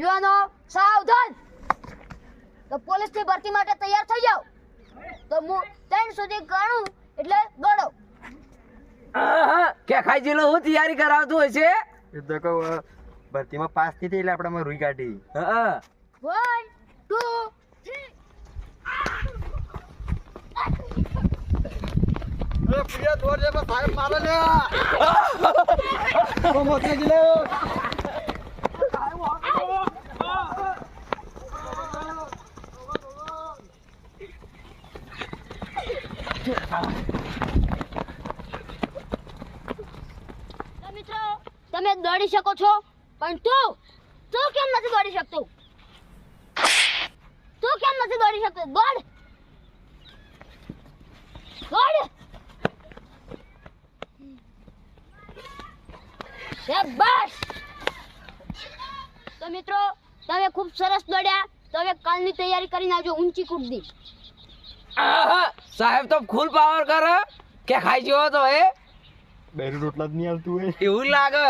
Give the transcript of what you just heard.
યુવાનો સાવધાન. તો પોલીસની ભરતી માટે તૈયાર થઈ જાઓ. તો હું 3 સુધી ગણું એટલે દોડો. કે ખાઈ જેલો હું તૈયારી કરાવતું હોય છે એ તો કહું ભરતીમાં પાસ થઈ એટલે આપણે રૂઈ કાઢી. 1 2 મિત્રો તમે દોડી શકો છો પણ તું કેમ નથી દોડી શકતો? તું કેમ નથી દોડી શકતો? દોડ. શાબાશ. તો મિત્રો તમે ખૂબ સરસ દોડ્યા. તો હવે કાલની તૈયારી કરીને આવજો ઊંચી કૂદની. સાહેબ તો ફૂલ પાવર કરે કે ખાઈ જેવો તો એ બેરું રોટલા જ નહીં આવતું હોય એવું લાગે.